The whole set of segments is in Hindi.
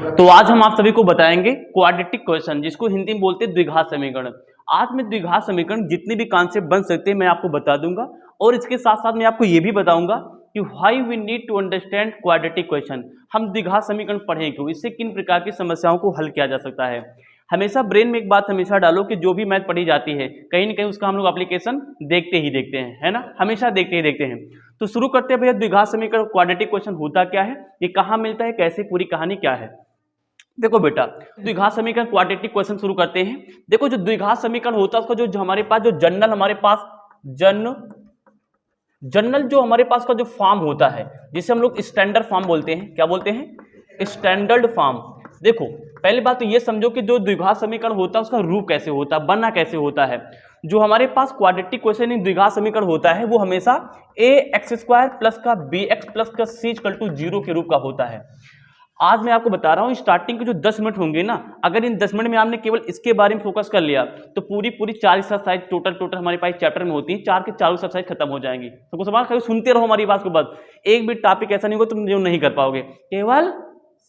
तो आज हम आप सभी को बताएंगे क्वाड्रेटिक क्वेश्चन, जिसको हिंदी में बोलते हैं द्विघात समीकरण। आज मैं द्विघात समीकरण जितने भी कॉन्सेप्ट बन सकते हैं मैं आपको बता दूंगा, और इसके साथ साथ मैं आपको ये भी बताऊंगा कि why we need to understand quadratic question. हम द्विघात समीकरण पढ़ें क्यों, इससे किन प्रकार की समस्याओं को हल किया जा सकता है। हमेशा ब्रेन में एक बात हमेशा डालो कि जो भी मैथ पढ़ी जाती है कहीं ना कहीं उसका हम लोग एप्लीकेशन देखते ही देखते हैं, है ना, हमेशा देखते ही देखते हैं। तो शुरू करते हैं भैया, द्विघात समीकरण क्वाड्रेटिक क्वेश्चन होता क्या है, ये कहाँ मिलता है, कैसे, पूरी कहानी क्या है। देखो बेटा, द्विघात समीकरण क्वाड्रेटिक क्वेश्चन शुरू करते हैं। देखो जो द्विघात समीकरण होता है उसका जो हमारे पास जो जनरल हमारे पास जनरल जो हमारे पास का जो फॉर्म होता है, जिसे हम लोग स्टैंडर्ड फॉर्म बोलते हैं। क्या बोलते हैं? Standard form. देखो पहली बात तो ये समझो कि जो द्विघात समीकरण होता है उसका रूप कैसे होता है, बनना कैसे होता है। जो हमारे पास क्वाड्रेटिक क्वेश्चन इन द्विघात समीकरण होता है वो हमेशा ax² प्लस का bx प्लस का c = 0 के रूप का होता है। आज मैं आपको बता रहा हूं स्टार्टिंग के जो 10 मिनट होंगे ना, अगर इन 10 मिनट में आपने केवल इसके बारे में फोकस कर लिया तो पूरी 4 एक्सरसाइज टोटल हमारे पास चैप्टर में होती है, 4 के 4 एक्सरसाइज खत्म हो जाएंगी। सबको समझ, खाली सुनते रहो हमारी बात को, बस एक भी टॉपिक ऐसा नहीं होगा तुम जो नहीं कर पाओगे, केवल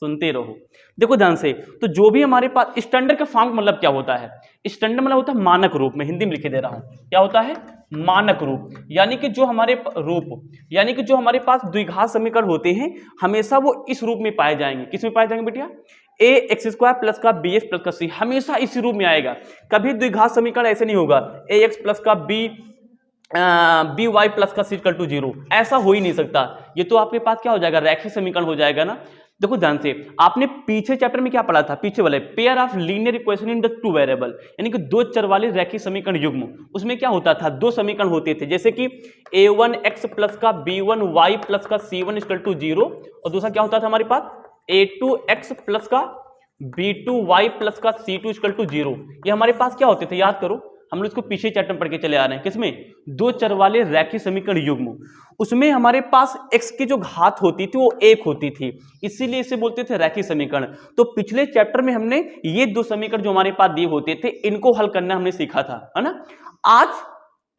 सुनते रहो। देखो ध्यान से, तो जो भी हमारे पास स्टैंडर्ड का फॉर्म मतलब क्या होता है, स्टैंडर्ड मतलब होता है मानक रूप। में हिंदी में लिखे दे रहा हूं, क्या होता है? मानक रूप। यानी कि जो हमारे रूप, यानी कि जो हमारे पास द्विघात समीकरण होते हैं हमेशा वो इस रूप में पाए जाएंगे। किस में पाए जाएंगे बेटिया? ax² प्लस का bx प्लस का c, हमेशा इसी रूप में आएगा। कभी द्विघात समीकरण ऐसे नहीं होगा ax प्लस का by प्लस का c = 0, ऐसा हो ही नहीं सकता। ये तो आपके पास क्या हो जाएगा, रैखिक समीकरण हो जाएगा ना। देखो ध्यान से, आपने पीछे चैप्टर में क्या पढ़ा था, पीछे वाले pair of linear equation in the two variable, यानी कि दो चर वाले रैखिक समीकरण युग्म। उसमें क्या होता था, दो समीकरण होते थे, जैसे कि a1x प्लस का b1y प्लस का c1 = 0, और दूसरा क्या होता था हमारे पास a2x प्लस का b2y प्लस का c2 = 0। ये हमारे पास क्या होते थे, याद करो, हम लोग इसको पीछे चैप्टर में पढ़ के चले आ रहे हैं। किसमें? दो चर वाले रैखिक समीकरण युग्म। उसमें हमारे पास x की जो घात होती थी वो 1 होती थी, इसीलिए इसे बोलते थे रैखिक समीकरण। तो पिछले चैप्टर में हमने ये दो समीकरण जो हमारे पास दिए होते थे इनको हल करना हमने सीखा था, है ना। आज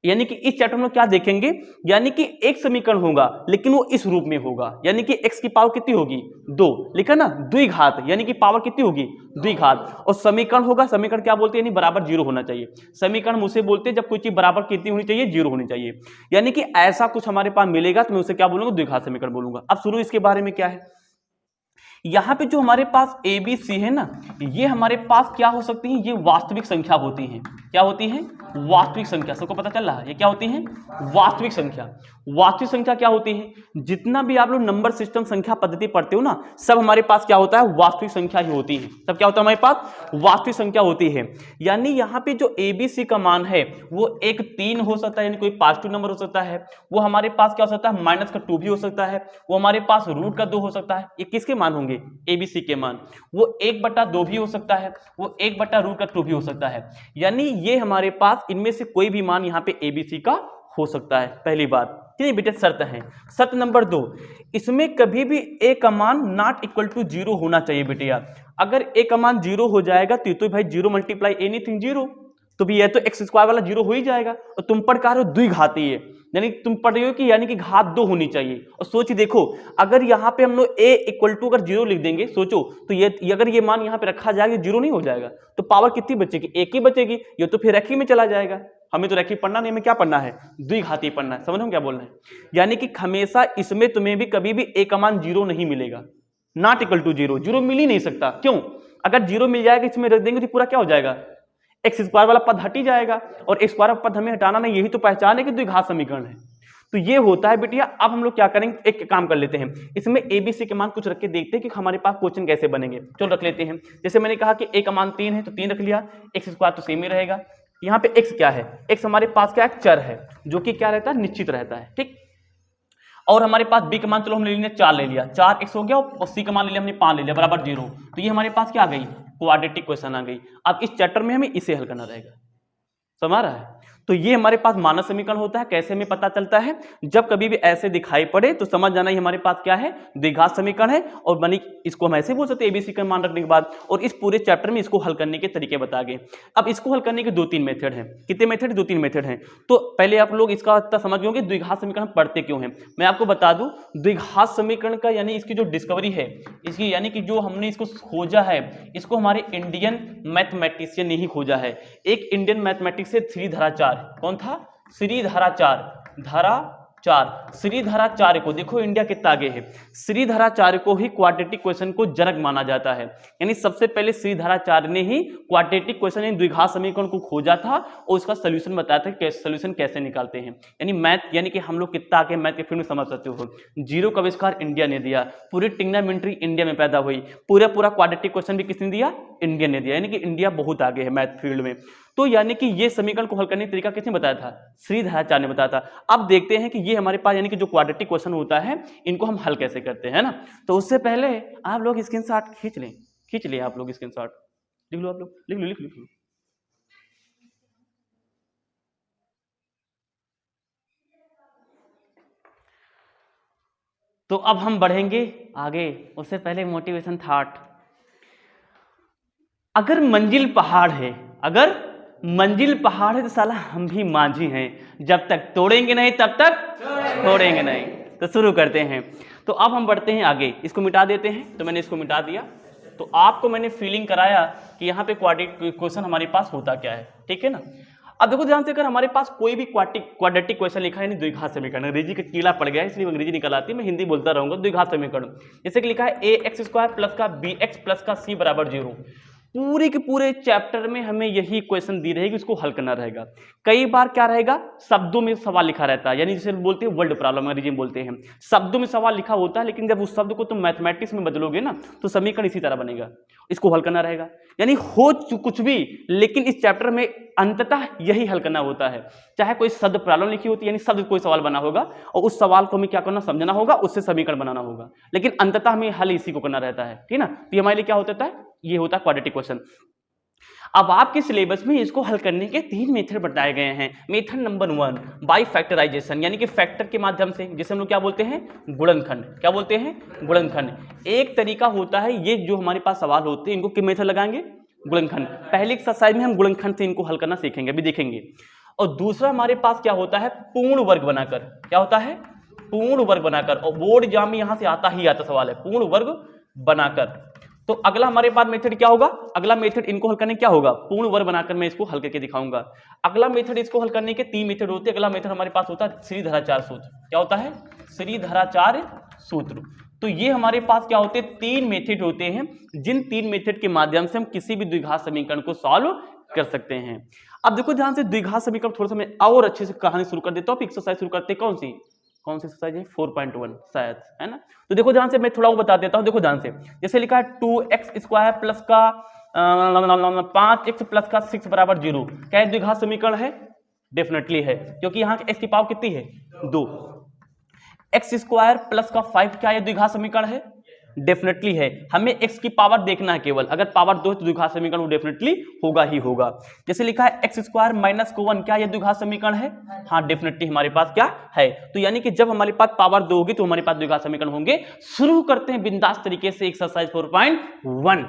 यानी कि इस चैप्टर में क्या देखेंगे, यानी कि एक समीकरण होगा लेकिन वो इस रूप में होगा, यानी कि x की पावर कितनी होगी, 2, लिखा ना, द्विघात, यानी कि पावर कितनी होगी, द्विघात। और समीकरण होगा, समीकरण क्या बोलते हैं, यानी बराबर 0 होना चाहिए। समीकरण उसे बोलते हैं जब कोई चीज बराबर कितनी होनी चाहिए, 0 होनी चाहिए। यानी कि ऐसा कुछ हमारे पास मिलेगा तो मैं उसे क्या बोलूंगा, द्विघात समीकरण बोलूंगा। अब सुनो इसके बारे में क्या है। यहां पे जो हमारे पास ए बी सी है ना, ये हमारे पास क्या हो सकती है, ये वास्तविक संख्या होती हैं। क्या होती हैं? वास्तविक संख्या। सबको पता चल रहा है ये क्या होती है, वास्तविक संख्या। वास्तविक संख्या क्या होती है, जितना भी आप लोग नंबर सिस्टम संख्या पद्धति पढ़ते हो ना, सब हमारे पास क्या होता है, वास्तविक संख्या ही होती है। सब क्या होता है हमारे पास, वास्तविक संख्या होती है। यानी यहाँ पे जो ए बी सी का मान है वो एक 3 हो सकता है, यानी कोई पॉजिटिव नंबर हो सकता है। वो हमारे पास क्या हो सकता है, -2 भी हो सकता है। वो हमारे पास √2 हो सकता है। ये किसके मान होंगे, एबीसी के मान। वो 1/2 भी हो सकता है, वो 1/√2 भी हो सकता है। यानी ये हमारे पास इनमें से कोई भी मान यहाँ पे एबीसी का हो सकता है। पहली बात कितनी बेटे शर्त है। शर्त नंबर 2, इसमें कभी भी ए का मान नॉट इक्वल टू 0 होना चाहिए बेटिया। अगर ए का मान 0 हो जाएगा तो भाई 0 × एनीथिंग 0, तो भी ये तो x² वाला 0 हो ही जाएगा। और तुम पढ़ रहे हो द्विघाती है, यानी तुम पढ़ रहे हो कि यानी कि घात 2 होनी चाहिए। और सोच देखो, अगर यहाँ पे हम लोग a = अगर 0 लिख देंगे, सोचो तो ये अगर ये मान यहाँ पे रखा जाएगा 0 नहीं हो जाएगा, तो पावर कितनी बचेगी, 1 ही बचेगी। ये तो फिर रैखिक में चला जाएगा। हमें तो रैखिक पढ़ना नहीं, हमें क्या पढ़ना है, द्विघाती पढ़ना है। समझ रहे हो क्या बोल रहे हैं। यानी कि हमेशा इसमें तुम्हें भी कभी भी a का मान 0 नहीं मिलेगा, नॉट इक्वल टू 0, 0 मिल ही नहीं सकता। क्यों? अगर 0 मिल जाएगा इसमें रख देंगे तो पूरा क्या हो जाएगा, x² वाला पद हट ही जाएगा। और x² वाला पद हमें हटाना नहीं, यही तो पहचान है कि द्विघात समीकरण है। तो ये होता है बेटिया। अब हम लोग क्या करेंगे, एक काम कर लेते हैं, इसमें एबीसी के मान कुछ रख के देखते हैं कि हमारे पास क्वेश्चन कैसे बनेंगे। चलो रख लेते हैं। जैसे मैंने कहा कि a का मान 3 है तो 3 रख लिया, x² तो सेम ही रहेगा। यहाँ पे x क्या है, x हमारे पास क्या है, चर है, जो कि क्या रहता है, निश्चित रहता है, ठीक। और हमारे पास b का मान चलो हमने 4 ले लिया, 4x हो गया, और c का मान ले लिया हमने 5 ले लिया, बराबर 0। तो ये हमारे पास क्या आ गई, क्वाड्रेटिक क्वेश्चन आ गई। अब इस चैप्टर में हमें इसे हल करना रहेगा। समझ रहा है। तो ये हमारे पास मानक समीकरण होता है। कैसे हमें पता चलता है, जब कभी भी ऐसे दिखाई पड़े तो समझ जाना ये हमारे पास क्या है, द्विघात समीकरण है। और बनी इसको हम ऐसे बोल सकते हैं एबीसी का मान रखने के बाद, और इस पूरे चैप्टर में इसको हल करने के तरीके बता गए। अब इसको हल करने के 2-3 मेथड हैं। कितने मेथड? 2-3 मेथड हैं। तो पहले आप लोग इसका समझ गए द्विघात समीकरण पढ़ते क्यों हैं। मैं आपको बता दूं, द्विघात समीकरण का यानी इसकी जो डिस्कवरी है, इसकी यानी कि जो हमने इसको खोजा है, इसको हमारे इंडियन मैथमेटिशियन ने ही खोजा है। एक इंडियन मैथमेटिक्स से श्रीधराचार्य, कौन था? श्रीधराचार्य को देखो इंडिया कितना आगे है। श्रीधराचार्य को ही क्वाड्रेटिक क्वेश्चन को जनक माना जाता है। यानी सबसे पहले श्रीधराचार्य ने ही क्वाड्रेटिक क्वेश्चन यानी द्विघात समीकरण को खोजा था और उसका सोल्यूशन बताया था कि सोल्यूशन कैसे निकालते हैं। यानी मैथ यानी कि हम लोग कितना आगे मैथ के फील्ड में समझ सकते हो। जीरो का आविष्कार इंडिया ने दिया, पूरी ट्रिग्नोमेट्री इंडिया में पैदा हुई, पूरा क्वाड्रेटिक क्वेश्चन भी किसने दिया? इंडिया ने दिया। यानी कि इंडिया बहुत आगे है मैथ फील्ड में। तो यानी कि ये समीकरण को हल करने का तरीका किसने बताया था? श्रीधराचार्य ने बताया था। अब देखते हैं कि ये हमारे पास यानी कि जो क्वाड्रेटिक क्वेश्चन होता है इनको हम हल कैसे करते हैं ना। तो उससे पहले आप लोग स्क्रीनशॉट खींच लें आप लोग स्क्रीनशॉट लिख लो, आप लोग लिख लो। तो अब हम बढ़ेंगे आगे, उससे पहले मोटिवेशन थॉट। अगर मंजिल पहाड़ है तो साला हम भी मांझी हैं, जब तक तोड़ेंगे नहीं तब तक छोड़ेंगे नहीं। तो शुरू करते हैं। तो अब हम बढ़ते हैं आगे, इसको मिटा देते हैं। तो मैंने इसको मिटा दिया, तो आपको मैंने फीलिंग कराया कि यहाँ पे क्वाड्रेटिक क्वेश्चन हमारे पास होता क्या है, ठीक है ना। अब देखो ध्यान से, अगर हमारे पास कोई भी क्वाड्रेटिक क्वेश्चन लिखा है यानी द्विघात समीकरण, अंग्रेजी का कीड़ा पड़ गया है इसलिए अंग्रेजी निकल आती है, मैं हिंदी बोलता रहूंगा। द्विघात समीकरण जैसे कि लिखा है ax² प्लस का bx प्लस का c बराबर 0। पूरे के पूरे चैप्टर में हमें यही क्वेश्चन दी रहेगी, उसको हल करना रहेगा। कई बार क्या रहेगा, शब्दों में सवाल लिखा रहता है, यानी जिसे बोलते हैं वर्ड प्रॉब्लम, अंग्रेजी में बोलते हैं। शब्दों में सवाल लिखा होता है, लेकिन जब उस शब्द को तुम मैथमेटिक्स में बदलोगे ना तो समीकरण इसी तरह बनेगा, इसको हल करना रहेगा। यानी हो कुछ भी, लेकिन इस चैप्टर में अंततः यही हल करना होता है। चाहे कोई शब्द प्रॉब्लम लिखी होती है, यानी शब्द कोई सवाल बना होगा और उस सवाल को हमें क्या करना, समझना होगा, उससे समीकरण बनाना होगा, लेकिन अंततः हमें हल इसी को करना रहता है, ठीक ना। तो हमारे लिए क्या होता है, ये होता है क्वाड्रेटिक क्वेश्चन। अब आपके सिलेबस में इसको हल करने के 3 मेथड बताए गए हैं। मेथड नंबर 1 बाय फैक्टराइजेशन, यानी कि फैक्टर के माध्यम से, जिसे हम लोग क्या बोलते हैं, गुणनखंड। क्या बोलते हैं, गुणनखंड। एक तरीका होता है, ये जो हमारे पास सवाल होते हैं इनको किस मेथड लगाएंगे, गुणनखंड। पहले एक्सरसाइज में हम गुणनखंड से इनको हल करना सीखेंगे, अभी देखेंगे। और दूसरा हमारे पास क्या होता है, पूर्ण वर्ग बनाकर। क्या होता है, पूर्ण वर्ग बनाकर। और बोर्ड एग्जाम में यहां से आता ही आता सवाल है, पूर्ण वर्ग बनाकर। तो अगला हमारे पास मेथड क्या होगा, अगला मेथड इनको हल करने क्या होगा, पूर्ण वर्ग बनाकर मैं इसको हल करके दिखाऊंगा। अगला मेथड, इसको हल करने के 3 मेथड होते हैं। अगला मेथड हमारे पास होता है श्रीधराचार्य सूत्र। क्या होता है, श्रीधराचार्य सूत्र। तो ये हमारे पास क्या होते हैं, 3 मेथड होते हैं, जिन 3 मेथड के माध्यम से हम किसी भी द्विघात समीकरण को सॉल्व कर सकते हैं। अब देखो ध्यान से, द्विघात समीकरण थोड़ा सा मैं और अच्छे से कहानी शुरू कर देता हूँ। एक्सरसाइज शुरू करते हैं, कौन सी एक्सरसाइज है, 4.1 शायद, है ना। तो देखो ध्यान से, मैं थोड़ा वो बता देता हूँ। देखो ध्यान से, जैसे लिखा है 2x² प्लस का 5x प्लस का 6 बराबर 0। क्या द्विघात समीकरण है, डेफिनेटली है, क्योंकि यहाँ x की पावर कितनी है, 2। x² प्लस का 5 क्या ये द्विघात समीकरण है, डेफिनेटली है। हमें x की पावर देखना है केवल, अगर पावर 2 है तो द्विघात समीकरण वो डेफिनेटली होगा ही होगा। जैसे लिखा है x² माइनस को 1, क्या ये द्विघात समीकरण है, हाँ डेफिनेटली हमारे पास क्या है। तो यानी कि जब हमारे पास पावर 2 होगी तो हमारे पास द्विघात समीकरण होंगे। शुरू करते हैं बिंदास तरीके से एक्सरसाइज 4.1।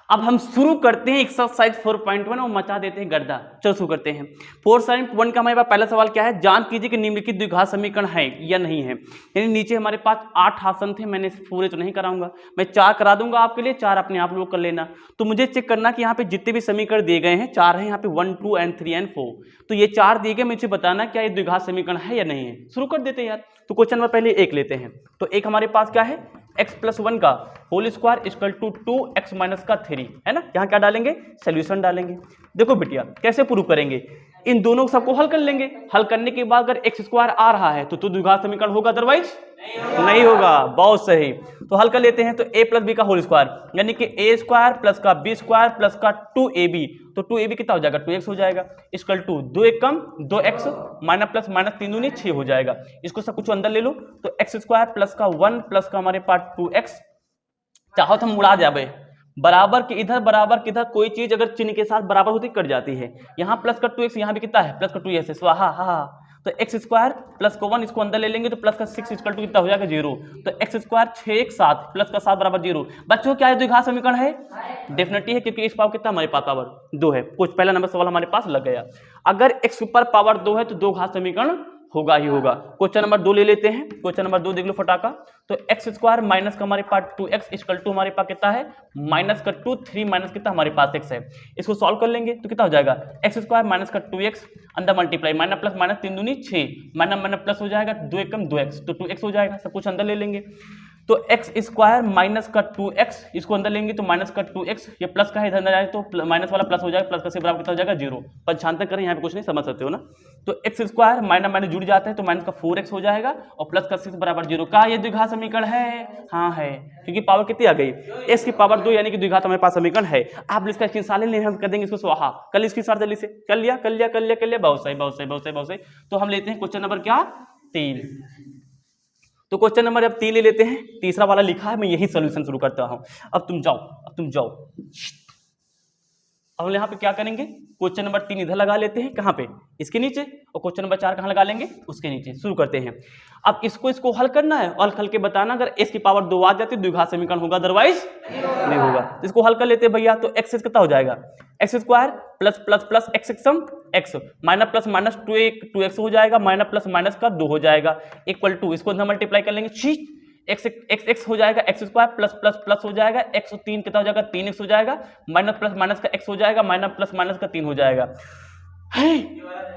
अब हम शुरू करते हैं एक्सरसाइज 4.1 और मचा देते हैं गर्दा। चलो शुरू करते हैं। 4.1 का हमारे पास पहला सवाल क्या है, जांच कीजिए कि निम्नलिखित द्विघात समीकरण है या नहीं है। यानी नीचे हमारे पास 8 आसन थे, मैंने पूरे तो नहीं कराऊंगा, मैं 4 करा दूंगा आपके लिए, 4 अपने आप लोग कर लेना। तो मुझे चेक करना कि यहाँ पे जितने भी समीकरण दिए गए हैं 4 हैं, यहाँ पे 1, 2 and 3 and 4। तो ये 4 दिए गए, मुझे बताना क्या ये द्विघात समीकरण है या नहीं है। शुरू कर देते हैं यार। तो क्वेश्चन नंबर पहले 1 लेते हैं। तो एक हमारे पास क्या है, x प्लस 1 का whole square equal to 2x minus का 3, है ना। यहाँ क्या डालेंगे, सोल्यूशन डालेंगे। देखो बिटिया कैसे प्रूव करेंगे, इन दोनों सबको हल कर लेंगे। हल करने के बाद अगर x² आ रहा है तो द्विघात समीकरण होगा, अदरवाइज नहीं होगा। बहुत सही। तो हल कर लेते हैं। तो a प्लस बी का होल स्क्वायर यानी कि a² प्लस का b² प्लस का 2ab, तो 2ab कितना हो जाएगा, 2x हो जाएगा। इक्वल टू 2 एक कम 2x माइनस प्लस माइनस 3 दूनी 6 हो जाएगा। इसको सब कुछ अंदर ले लो। तो x² प्लस का 1 प्लस का हमारे पास 2x, चाहो तो हम उड़ा जाए, बराबर के इधर कोई चीज अगर चिन्ह के साथ बराबर होती कट जाती है। यहाँ प्लस का 2x, यहाँ भी कितना है प्लस का 2x है, स्वाहा हा। तो एक्स स्क्वायर प्लस को 1 इसको अंदर ले लेंगे तो प्लस का 6 इक्वल टू कितना हो जाएगा 0। तो एक्स स्क्वायर 6 एक 7 प्लस का 7 बराबर 0। बच्चों क्या है द्विघात समीकरण है? डेफिनेटली है, क्योंकि इस पावर कितना हमारे पास पावर 2 है। कुछ पहला नंबर सवाल हमारे पास लग गया। अगर एक्स ऊपर पावर 2 है तो दो घात समीकरण होगा ही होगा। क्वेश्चन नंबर 2 ले लेते हैं। क्वेश्चन नंबर 2 देख लो फटाका। तो एक्स स्क्वायर माइनस का हमारे पास 2x इक्वल टू हमारे पास कितना है माइनस का 2 3 माइनस कितना हमारे पास x है। इसको सॉल्व कर लेंगे तो कितना हो जाएगा एक्स स्क्वायर माइनस का 2x अंदर मल्टीप्लाई माइनस प्लस माइनस 3 दूनी 6 माइनस प्लस हो जाएगा 2 एकम 2x तो 2x हो जाएगा। सब कुछ अंदर ले लेंगे तो एक्स स्क्वायर माइनस का 2x इसको अंदर लेंगे तो माइनस का 2x ये प्लस का है इधर अंदर आए तो माइनस वाला प्लस हो जाएगा प्लस का से बराबर कितना हो जाएगा 0। पंचांतर करें यहाँ पे कुछ नहीं समझ सकते हो ना। तो एक्स स्क्वायर माइनस माइनस जुड़ जाते हैं तो माइनस का 4x हो जाएगा और प्लस का 6 बराबर 0 का ये द्विघात समीकरण है। हाँ है, क्योंकि पावर कितनी आ गई x की पावर 2 यानी कि द्विघात हमारे पास समीकरण है। आप इसका स्क्रीनशॉट ले लें, हम कर देंगे इसको स्वाहा। कल स्क्रीनशॉट जल्दी से कर लिया बहुत सही। तो हम लेते हैं क्वेश्चन नंबर क्या 3। तो क्वेश्चन नंबर अब 3 ले लेते हैं। तीसरा वाला लिखा है, मैं यही सॉल्यूशन शुरू करता हूं। अब तुम जाओ। अब हम यहाँ पे क्या करेंगे क्वेश्चन नंबर 3 इधर लगा लेते हैं, कहाँ पे इसके नीचे, और क्वेश्चन नंबर 4 कहाँ लगा लेंगे उसके नीचे। शुरू करते हैं। अब इसको हल करना है और हल के बताना अगर x की पावर 2 आ जाती है द्विघात समीकरण होगा, अदरवाइज नहीं होगा। तो इसको हल कर लेते हैं भैया। तो x कितना हो जाएगा x square plus plus plus x सम x minus plus minus 2x हो जाएगा माइनस प्लस माइनस का 2 हो जाएगा इक्वल टू इसको अंदर मल्टीप्लाई कर लेंगे x हो जाएगा x square plus plus plus हो जाएगा x 3 कितना हो जाएगा 3x हो जाएगा माइनस प्लस माइनस का x हो जाएगा माइनस प्लस माइनस का 3 हो जाएगा।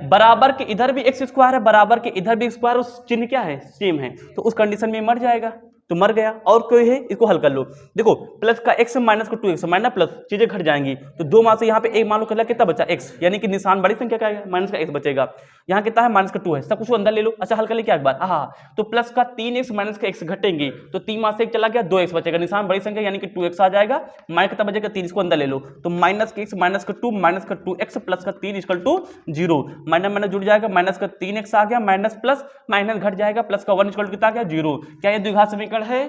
बराबर के इधर भी एक्स स्क्वायर है, बराबर के इधर भी स्क्वायर, उस चिन्ह क्या है सेम है, तो उस कंडीशन में मर जाएगा तो मर गया। और कोई है इसको हल कर लो। देखो प्लस का x माइनस का 2x माइनस प्लस चीजें घट जाएंगी तो 2 में से यहाँ पे एक मान लो कर कितना बचा x यानी कि निशान बड़ी संख्या का है माइनस का x बचेगा। यहाँ कितना है माइनस का 2 है, सब कुछ अंदर ले लो। अच्छा हल कर ले क्या एक बार। हाँ तो प्लस का 3x माइनस का x घटेंगे तो 3 में से 1 चला गया 2x बचेगा, निशान बड़ी संख्या यानी कि 2x आ जाएगा। माइनस कितना बचेगा 3, इसको अंदर ले लो तो माइनस का x माइनस का 2 माइनस का 2x प्लस का 3 इक्वल टू 0। माइनस माइनस जुड़ जाएगा माइनस का 3x आ गया माइनस प्लस माइनस घट जाएगा प्लस का 1 इक्वल टू कितना आ गया 0। क्या ये द्विघात समीकरण है?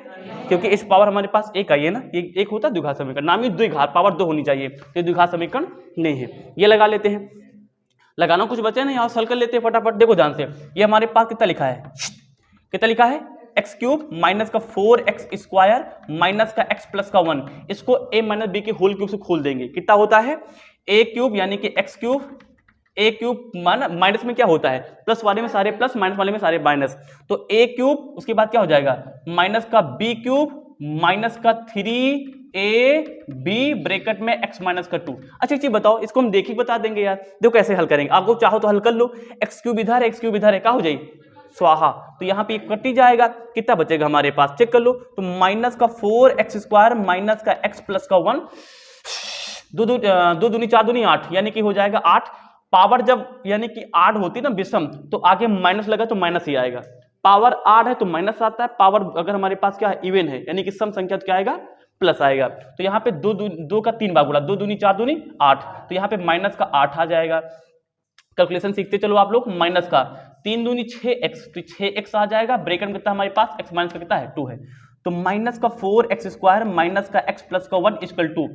क्योंकि इस पावर हमारे पास एक आई है ना, ये एक होता है द्विघात समीकरण, नाम ही द्विघात पावर 2 होनी चाहिए, तो द्विघात समीकरण नहीं है। ये लगा लेते हैं, लगाना कुछ बचे नहीं, यहाँ हल कर लेते हैं फटाफट। देखो ध्यान से, ये हमारे पास कितना लिखा है, कितना लिखा है एक्स क्यूब माइनस का 4x स्क्वायर माइनस का x प्लस का 1, इसको a माइनस b के होल क्यूब से खोल देंगे, कितना होता है a क्यूब यानी कि x cube, a cube minus में क्या होता है प्लस वाले में सारे प्लस माइनस वाले में सारे माइनस, तो a क्यूब उसके बाद क्या हो जाएगा माइनस का b क्यूब माइनस का 3ab ब्रैकेट में x माइनस का 2। अच्छा चीज बताओ, इसको हम देख ही बता देंगे यार। देखो कैसे हल करेंगे, आपको चाहो तो हल कर लो। x क्यूब इधर है, x क्यूब इधर है, क्या हो जाए स्वाहा, तो यहाँ पे कट ही जाएगा, कितना बचेगा हमारे पास चेक कर लो। तो माइनस का 4x स्क्वायर माइनस का x प्लस का 1, 2 दूनी 4 दूनी 8 यानी कि हो जाएगा 8। पावर जब यानी कि 8 होती है ना विषम, तो आगे माइनस लगा तो माइनस ही आएगा। पावर 8 है तो माइनस आता है, पावर अगर हमारे पास क्या है इवन है यानी कि सम संख्या तो क्या आएगा प्लस आएगा। तो यहाँ पे 2 का 3 बार बोला, 2 दूनी 4 दूनी 8, तो यहाँ पे माइनस का 8 आ जाएगा। कैलकुलेशन सीखते चलो आप लोग। माइनस का 3 दूनी 6x, तो 6x आ जाएगा, ब्रैकेट में कितना हमारे पास x माइनस का कितना है 2 है, तो माइनस का 4x स्क्वायर माइनस का x प्लस का 1 इक्वल टू,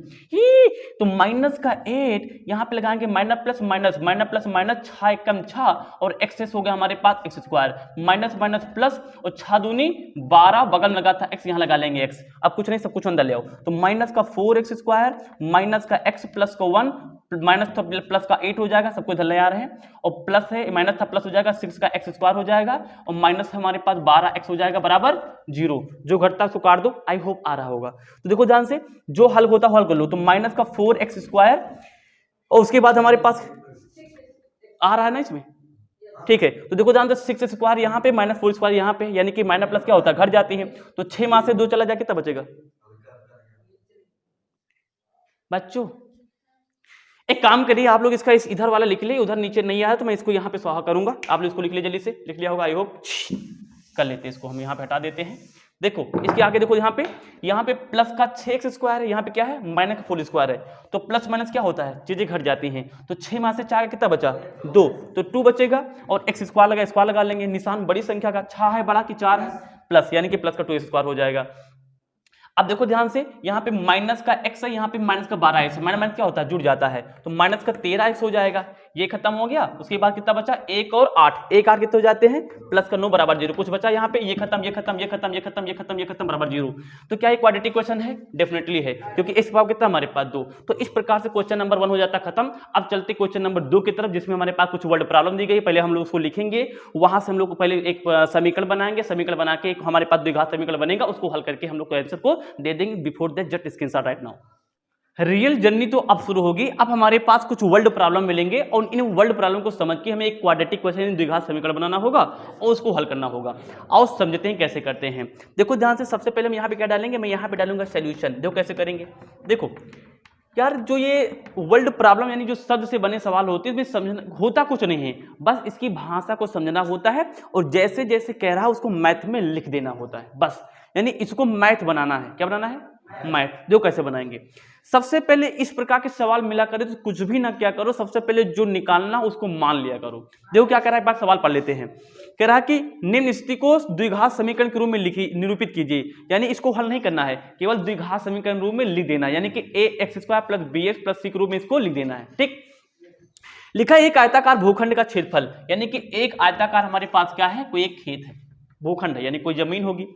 तो माइनस का 8 यहाँ पे लगाएंगे minus plus minus, minus plus minus 6 कम 6 और एक्सेस हो गया हमारे पास x square minus minus plus और 6 दूनी 12, बगल में लगा था x, यहाँ लगा लेंगे x। अब कुछ नहीं सब कुछ अंदर ले आओ, तो माइनस का 4x स्क्वायर माइनस का x प्लस का 1 माइनस था प्लस का 8 हो जाएगा, सबको इधर ले आ रहे हैं, और प्लस है माइनस था प्लस हो जाएगा 6 का x स्क्वायर हो जाएगा और माइनस हमारे पास 12x हो जाएगा बराबर 0। जो घटता है उसको काट दो, आई होप आ रहा होगा। तो देखो ध्यान से, जो हल होता हल कर लो। तो माइनस का 4x स्क्वायर और उसके बाद हमारे पास आ रहा है ना इसमें, ठीक है। तो देखो ध्यान से 6 स्क्वायर यहाँ पे माइनस 4 स्क्वायर यहाँ पे, यानी कि माइनस प्लस क्या होता है घट जाती है, तो 6 में से 2 चला जाए कितना बचेगा बच्चों। एक काम करिए आप लोग, इसका इस इधर वाला लिख लिए, उधर नीचे नहीं आया तो मैं इसको यहाँ पे स्वाहा करूंगा, आप लोग इसको लिख लीजिए, जल्दी से लिख लिया होगा आई होप। कर लेते हैं इसको, हम यहाँ पे हटा देते हैं। देखो इसके आगे देखो, यहाँ पे प्लस का 6x स्क्वायर है, यहाँ पे क्या है माइनस का 4 स्क्वायर है, तो प्लस माइनस क्या होता है चीजें घट जाती हैं, तो 6 में से 4 कितना बचा 2, तो 2 बचेगा और x स्क्वायर लगा लेंगे, निशान बड़ी संख्या का 6 है बड़ा कि 4 है प्लस, यानी कि प्लस का 2 स्क्वायर हो जाएगा। अब देखो ध्यान से, यहाँ पे माइनस का x है, यहाँ पे माइनस का 12x है, माइनस क्या होता है, जुड़ जाता है, तो माइनस का 13x हो जाएगा, ये खत्म हो गया। उसके बाद कितना बचा, 1 और 8, 1 8 कितने हो जाते हैं, प्लस का 9 बराबर 0, कुछ बचा यहाँ पे, ये खत्म, ये खत्म, ये खत्म, ये खत्म, ये खत्म, ये खत्म बराबर 0। तो क्या ये क्वाड्रेटिक क्वेश्चन है, डेफिनेटली है, क्योंकि इस पावर कितना हमारे पास 2। तो इस प्रकार से क्वेश्चन नंबर 1 हो जाता खत्म। अब चलते क्वेश्चन नंबर 2 की तरफ, जिसमें हमारे पास कुछ वर्ड प्रॉब्लम दी गई, पहले हम लोग उसको लिखेंगे, वहां से हम लोग पहले एक समीकरण बनाएंगे, समीकरण बना के एक हमारे पास द्विघात समीकरण बनेगा, उसको हल करके हम लोग आंसर को दे देंगे। Before that just screenshot right now. Real journey तो अब शुरू होगी। अब हमारे पास कुछ वर्ल्ड प्रॉब्लम मिलेंगे और इन वर्ल्ड प्रॉब्लम को समझ के हमें एक क्वाड्रेटिक क्वेश्चन द्विघात समीकरण बनाना होगा और उसको हल करना होगा। आओ समझते हैं कैसे करते हैं। देखो ध्यान से, सबसे पहले हम यहाँ पे क्या डालेंगे, मैं यहाँ पे डालूंगा सॉल्यूशन। देखो कैसे करेंगे। देखो यार, जो ये वर्ल्ड प्रॉब्लम यानी जो शब्द से बने सवाल होते हैं, इसमें समझना होता कुछ नहीं है, बस इसकी भाषा को समझना होता है और जैसे जैसे कह रहा है उसको मैथ में लिख देना होता है, बस। यानी इसको मैथ बनाना है। क्या बनाना है, मैथ। देखो कैसे बनाएंगे। सबसे पहले इस प्रकार के सवाल मिला करें तो कुछ भी ना क्या करो, सबसे पहले जो निकालना उसको मान लिया करो। देखो क्या कह रहा है, एक बार सवाल पढ़ लेते हैं। कह रहा है कि निम्न स्थिति को द्विघात समीकरण के रूप में निरूपित कीजिए। यानी इसको हल नहीं करना है, केवल द्विघात समीकरण रूप में लिख देना है, यानी कि ax² + bx + c के रूप में इसको लिख देना है। ठीक, लिखा एक आयताकार भूखंड का क्षेत्रफल, यानी कि एक आयताकार हमारे पास क्या है, कोई एक खेत है, भूखंड है यानी कोई जमीन होगी,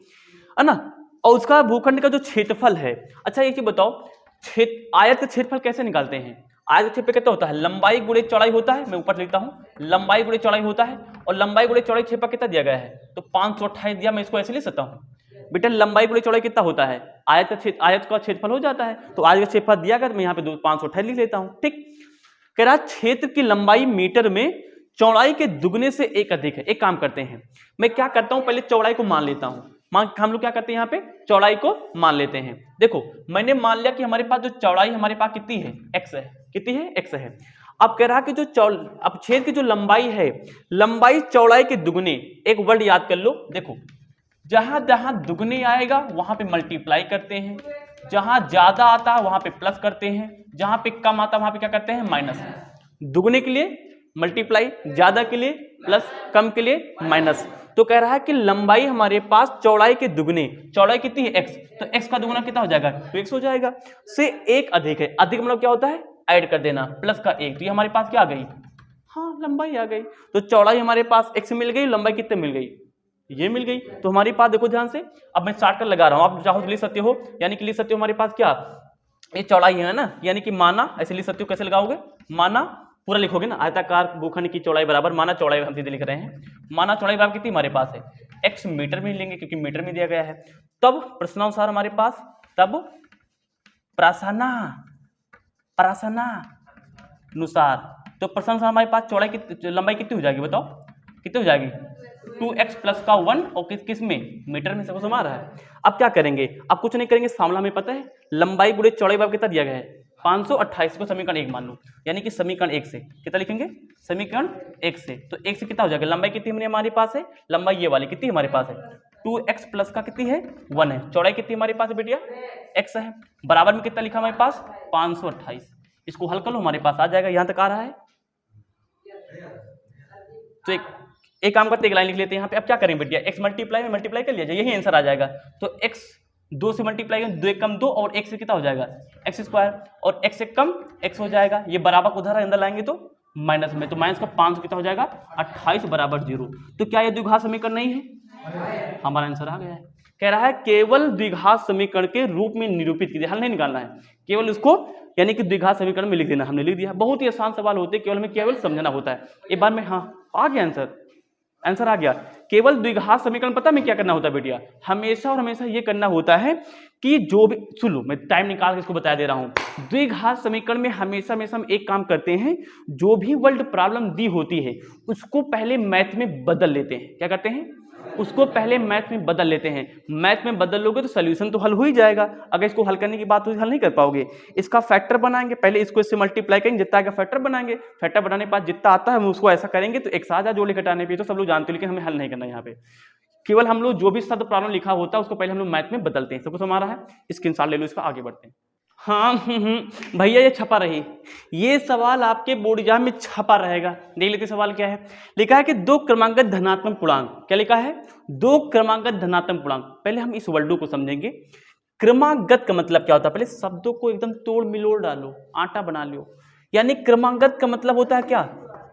है ना, और उसका भूखंड का जो क्षेत्रफल है। अच्छा एक चीज बताओ, आयत का क्षेत्रफल कैसे निकालते हैं। आयत का क्षेत्रफल कितना होता है, लंबाई गुणे चौड़ाई होता है। मैं ऊपर लिखता हूं, लंबाई गुणे चौड़ाई होता है, और लंबाई गुणे चौड़ाई क्षेत्रफल कितना दिया गया है, तो 528 दिया। मैं इसको ऐसे लिख सकता हूं बेटा, लंबाई गुणे चौड़ाई कितना होता है, आयत का क्षेत्रफल हो जाता है, तो आयत का क्षेत्रफल दिया गया, मैं यहाँ पे 528 लिख लेता हूं। ठीक, कह रहा क्षेत्र की लंबाई मीटर में चौड़ाई के दुगने से एक अधिक है। एक काम करते हैं, मैं क्या करता हूं, पहले चौड़ाई को मान लेता हूं। हम लोग क्या करते हैं, यहाँ पे चौड़ाई को मान लेते हैं। देखो मैंने मान लिया कि हमारे पास जो चौड़ाई हमारे पास कितनी है, x है। कितनी है, x है। अब कह रहा कि जो अब छेद की जो लंबाई है, लंबाई चौड़ाई के दुगने। एक वर्ड याद कर लो, देखो जहां जहां दुगने आएगा वहां पे मल्टीप्लाई करते हैं, जहां ज्यादा आता है वहां पे प्लस करते हैं, जहां पे कम आता है वहां पे क्या करते हैं, माइनस। दुगने के लिए मल्टीप्लाई, ज्यादा के लिए प्लस, कम के लिए माइनस। तो कह रहा है कि लंबाई हमारे पास चौड़ाई के दुगने, चौड़ाई कितनी है x, तो x का दुगना कितना हो जाएगा, 2x हो जाएगा, से एक अधिक है। अधिक मतलब क्या होता है, ऐड कर देना, प्लस का 1, तो ये हमारे पास क्या आ गई, हाँ लंबाई आ गई। तो चौड़ाई हमारे पास x मिल गई, लंबाई कितने मिल गई, ये मिल गई। तो हमारे पास देखो ध्यान से, अब मैं शॉर्टकट लगा रहा हूं, आप चाहो तो लिख सकते हो, यानी कि लिख सकते हो हमारे पास क्या, ये चौड़ाई है ना, यानी कि माना, ऐसे लिख सकते हो। कैसे लगाओगे, माना पूरा लिखोगे ना, आयताकार भूखंड की चौड़ाई बराबर माना चौड़ाई, हम सीधे लिख रहे हैं, माना चौड़ाई बराबर कितनी हमारे पास है, x मीटर में लेंगे क्योंकि मीटर में दिया गया है। तब प्रश्नानुसार हमारे पास, तब प्रासनानुसार, तो प्रश्नानुसार हमारे पास चौड़ाई की लंबाई कितनी हो जाएगी, बताओ कितनी हो जाएगी, 2x + 1, और किस में, मीटर में। सबको समझ रहा है। अब क्या करेंगे, अब कुछ नहीं करेंगे, फार्मूला हमें पता है, लंबाई गुणे चौड़ाई बराबर कितना दिया गया है, 528 को समीकरण 1 मान लो, यानी कि समीकरण 1 से कितना लिखेंगे, समीकरण 1 से, तो 1 से कितना हो जाएगा, लंबाई कितनी हमारे पास है, लंबाई ये वाली कितनी हमारे पास है, 2x प्लस का कितनी है, 1 है। चौड़ाई कितनी हमारे पास है बेटिया, x है, बराबर में कितना लिखा हमारे पास, 528। इसको हल कर लो, हमारे पास आ जाएगा। यहां तक आ रहा है, तो एक काम करते, एक लाइन लिख लेते हैं यहाँ पे। अब क्या करें बेटिया, x मल्टीप्लाई में मल्टीप्लाई कर लिया जाए, यही आंसर आ जाएगा। तो x 2 से मल्टीप्लाई करें, 2 कम 2, और x से कितना हो जाएगा, x², और x से कम x हो जाएगा। ये बराबर को उधर अंदर लाएंगे तो माइनस में, तो माइनस का 5 कितना हो जाएगा, 28 बराबर 0। तो क्या ये द्विघात समीकरण नहीं है, हमारा आंसर आ गया है। कह रहा है केवल द्विघात समीकरण के रूप में निरूपित कीजिए, हल नहीं निकालना है, केवल उसको यानी कि द्विघात समीकरण में लिख देना। हमने लिख दिया, बहुत ही आसान सवाल होते हैं, केवल हमें केवल समझना होता है। एक बार में, हाँ आ गया आंसर आ गया। केवल द्विघात समीकरण पता में क्या करना होता है बेटिया, हमेशा और हमेशा ये करना होता है कि जो भी, सुन लो मैं टाइम निकाल के इसको बता दे रहा हूं। द्विघात समीकरण में हमेशा हम एक काम करते हैं, जो भी वर्ल्ड प्रॉब्लम दी होती है उसको पहले मैथ में बदल लेते हैं। क्या करते हैं, उसको पहले मैथ में बदल लेते हैं। मैथ में बदल लोगे तो सोल्यूशन तो हल हो ही जाएगा। अगर इसको हल करने की बात होगी, हल नहीं कर पाओगे। इसका फैक्टर बनाएंगे, पहले इसको इससे मल्टीप्लाई करेंगे, जितना आएगा फैक्टर बनाएंगे, फैक्टर बनाने के बाद जितना आता है हम उसको ऐसा करेंगे तो एक साथ जोड़े घटाने पे तो सब लोग जानते हो, लेकिन हमें हल नहीं करना। यहाँ पे केवल हम लोग जो भी शब्द प्रॉब्लम लिखा होता है उसको पहले हम लोग मैथ में बदलते हैं। सबको समझ रहा है, स्क्रीनशॉट ले लो इसका, आगे बढ़ते हैं। हाँ भैया ये छपा रही, ये सवाल आपके बोर्ड एग्जाम में छपा रहेगा। देख लेते सवाल क्या है। लिखा है कि 2 क्रमांकित धनात्मक पूर्णांक, क्या लिखा है, 2 क्रमांकित धनात्मक पूर्णांक। पहले हम इस वर्ड को समझेंगे। क्रमागत का मतलब क्या होता है, पहले शब्दों को एकदम तोड़ मिलोड़ डालो, आटा बना लो। यानी क्रमागत का मतलब होता है क्या,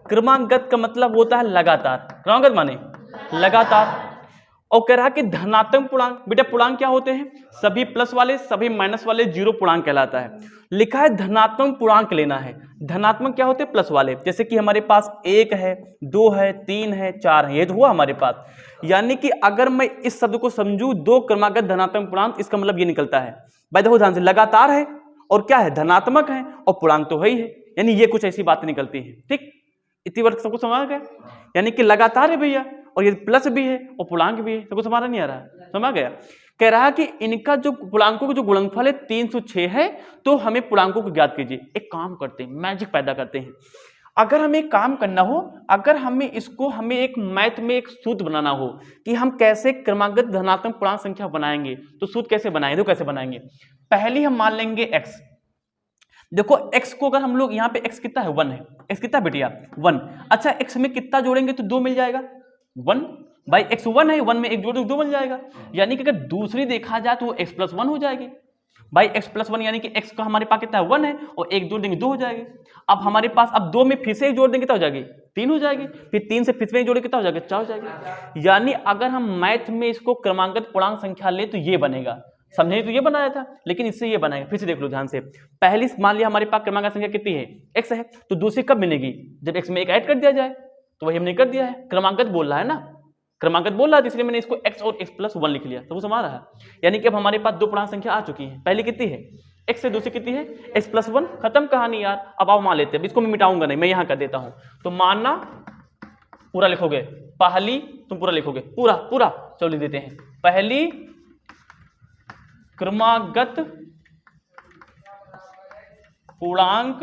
क्रमागत का मतलब होता है लगातार। क्रमागत माने लगातार। और कह रहा कि धनात्मक पूर्णांक, बेटा पूर्णांक क्या होते हैं, सभी प्लस वाले सभी माइनस वाले जीरो पूर्णांक कहलाता है। लिखा है धनात्मक पूर्णांक लेना है। धनात्मक क्या होते हैं, प्लस वाले। जैसे कि हमारे पास 1 है, 2 है, 3 है, 4 है, ये तो हुआ हमारे पास। यानी कि अगर मैं इस शब्द को समझूं, दो क्रमागत धनात्मक पूर्णांक, इसका मतलब ये निकलता है भाई देखो ध्यान से, लगातार है और क्या है, धनात्मक है और पूर्णांक तो है ही है। यानी ये कुछ ऐसी बातें निकलती है। ठीक, इतनी वर्ग सबको समझ गया। यानी कि लगातार है भैया, और ये प्लस भी है और पूर्णांक भी है, सबको समझ नहीं आ रहा, समझ गया। कह रहा है कि इनका जो पूर्णांकों का जो गुणनफल है 306 है, तो हमें पूर्णांकों को ज्ञात कीजिए। एक काम करते हैं, मैजिक पैदा करते हैं। अगर हमें एक काम करना हो, अगर हमें इसको हमें एक मैथ में एक सूत्र बनाना हो कि हम कैसे क्रमागत धनात्मक पूर्णांक संख्या बनाएंगे, तो सूत्र कैसे बनाएंगे, तो कैसे बनाएंगे। पहले हम मान लेंगे x। देखो x को अगर हम लोग यहाँ पे x कितना है, 1 है। x कितना बेटिया, 1। अच्छा x में कितना जोड़ेंगे तो 2 मिल जाएगा, 1 भाई x 1 है, 1 में 1 जोड़ 2 मिल जाएगा। यानी कि अगर दूसरी देखा जाए तो वो x + 1 हो जाएगी भाई, x + 1 यानी कि x का हमारे पास कितना है, 1 है, और 1 जोड़ देंगे 2 हो जाएगी। अब हमारे पास अब 2 में फिर से 1 जोड़ देंगे कितना हो जाएगी, 3 हो जाएगी। फिर 3 से फिर से 1 जोड़े कितना हो जाएगा, 4 हो जाएगी। यानी अगर हम मैथ में इसको क्रमागत पूर्णांक संख्या ले तो ये बनेगा। समझे, तो ये बनाया था, लेकिन इससे ये बनाएगा। फिर से देख लो ध्यान से। पहली मान लिया हमारे पास क्रमागत संख्या कितनी है, x है, तो दूसरी कब मिलेगी, जब x में 1 ऐड कर दिया जाए। तो वही हमने कर दिया है, क्रमागत बोल रहा है ना, क्रमागत बोल रहा है, इसलिए मैंने इसको x और x + 1 लिख लिया। तो वो समझ रहा है। यानी कि अब हमारे पास दो पूर्णांक संख्या आ चुकी है। पहली कितनी है, x से, दूसरी कितनी है, x + 1। खत्म कहानी यार। अब आओ मान लेते हैं, इसको मैं मिटाऊंगा नहीं, मैं यहां कर देता हूं। तो मानना पूरा लिखोगे, पहली तुम पूरा लिखोगे, पूरा पूरा। चलो लिख देते हैं, पहली क्रमागत पूर्णांक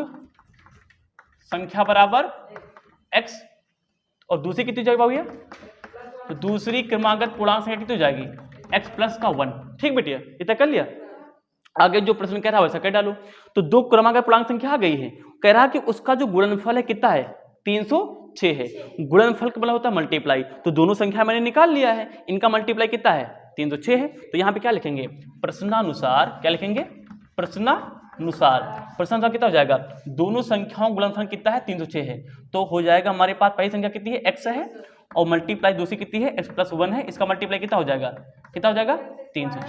संख्या बराबर x, और दूसरी कितनी जाएगी भैया, तो दूसरी क्रमागत पूर्णांक संख्या कितनी हो जाएगी, x + 1। ठीक बेटिया, इतना कर लिया। आगे जो प्रश्न कह रहा है वैसा कर डालो। तो दो क्रमागत पूर्णांक संख्या आ गई है। कह रहा कि उसका जो गुणनफल है कितना है, 306 है। गुणनफल का मतलब होता है मल्टीप्लाई। तो दोनों संख्या मैंने निकाल लिया है, इनका मल्टीप्लाई कितना है, 306 है। तो यहाँ पे क्या लिखेंगे, प्रश्नानुसार। क्या लिखेंगे, प्रश्नानुसार। प्रश्नानुसार कितना हो जाएगा, दोनों संख्याओं गुणनफल कितना है, 306 है। तो हो जाएगा हमारे पास पहली संख्या कितनी है, x है, और मल्टीप्लाई दूसरी कितनी है, x + 1 है। इसका मल्टीप्लाई कितना हो जाएगा, कितना हो जाएगा, 306।